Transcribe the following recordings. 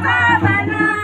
बाबांना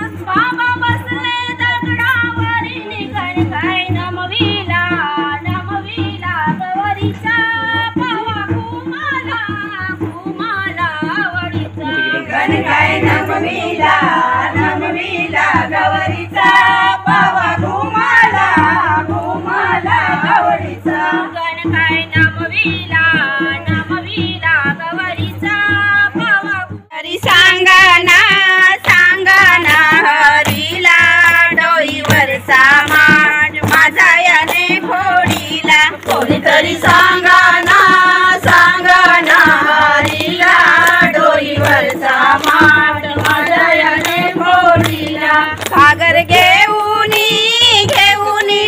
घागर घेऊनी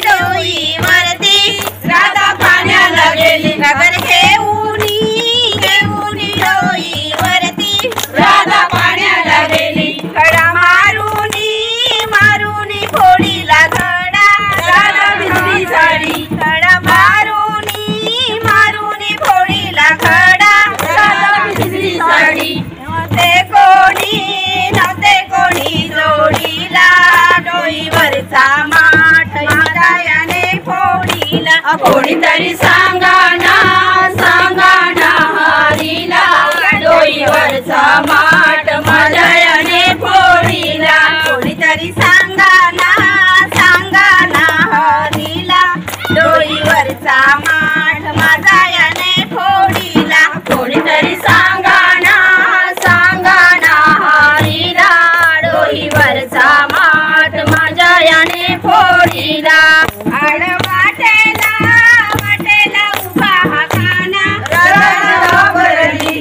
डोई वरती राधा पाण्याला गेली। घागर घेऊनी डोई वरती राधा पाण्याला गेली। खडा मारूनी फोडीला घडा राधा भिजली साडी। खडा मारूनी फोडीला घडा राधा भिजली साडी। नव्हते कोणी जोडीला डोईवरचा माठ मायाने फोडीला। कोणीतरी सांगा ना हरीला डोईवरचा माठ मायाने फोडीला। कोणीतरी सांगा ना हरीला डोईवरचा माठ मायाने फोडीला। कोणीतरी सांगा ना हरीला डोईवरचा माठ मायाने फोडीला। वाटेला उभा हा काना राधा घाबरली।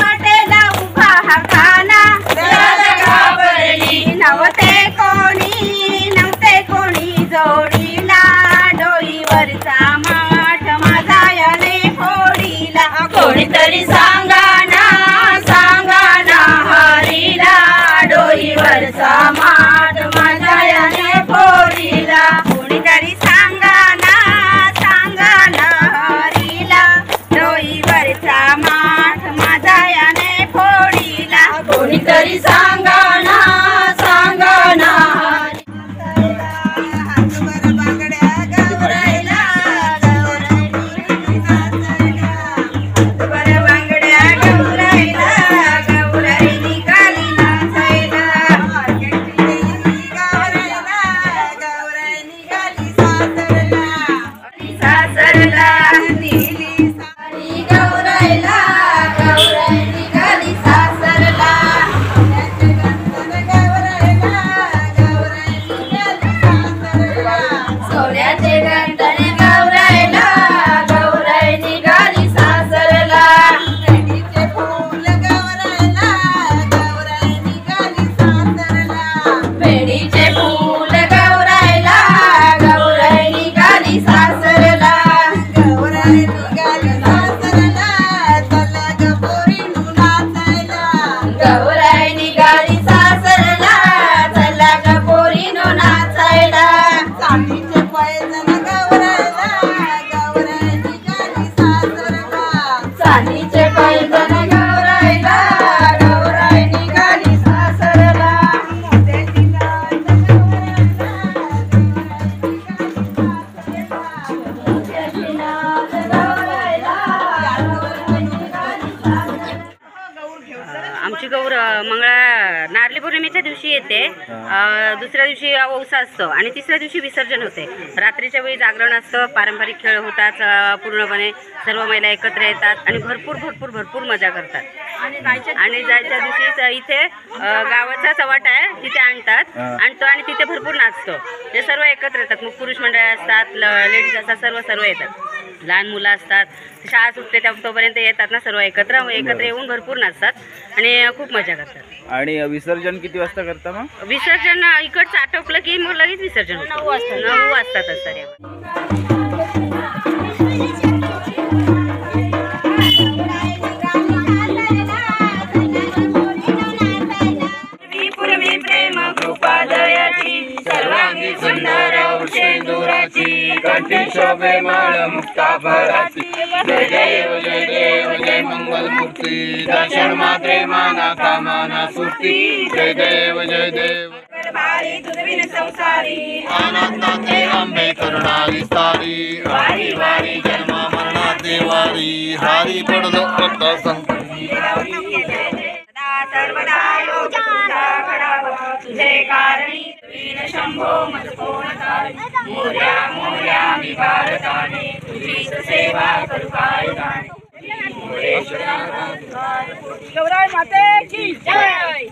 वाटेला उभा हा काना राधा घाबरली। नव्हते कोणी जोडीला डोईवरचा माठ मायाने फोडीला। कोणीतरी सांगा ना हरीला डोईवरचा माठ मायाने फोडीला। कोणीतरी सांगा ना हरीला डोईवरचा माठ मायाने फोडीला। कोणीतरी सांगा ना आमची गौर मंगळा नारळी पौर्णिमेच्या दिवशी येते। दुसऱ्या दिवशी औसा असतो आणि तिसऱ्या दिवशी विसर्जन होते। रात्रीच्या वेळी जागरण असतं, पारंपरिक खेळ होतात, पूर्णपणे सर्व महिला एकत्र येतात आणि भरपूर मजा करतात। आणि जायच्या दिवशी इथे गावाचा चवाट आहे तिथे आणतो आणि तिथे भरपूर नाचतो। ते सर्व एकत्र येतात, मग पुरुष मंडळ असतात, लेडीज असतात, सर्व येतात। लहान मुलं असतात, शाळा सुटते तोपर्यंत येतात ना, सर्व एकत्र येऊन भरपूर नाचतात आणि खूप मजा करतात। आणि विसर्जन किती वाजता करता मग? विसर्जन इकडचं आटोपलं की मग लगेच विसर्जन होतं। 9 वाजतात असतात। सर्वांगी सुंदर शेंदुराची कंठी शोभे माळ मुक्ताभराची। जय देव जय मंगल मूर्ती दर्शन मात्रे माना कामना सुरती। जय देव संसारी आनंदाचे आंबे करुणा विस्तारी। वारी वारी जन्म मरणाचे वारी हरी पडलो करता संकटी। सर्वदा तुझे कारणी शंभो मत कोण तारी। मोर्या मी भारताने तुझी सेवा करू काय गाणे। गौराई माते की जय।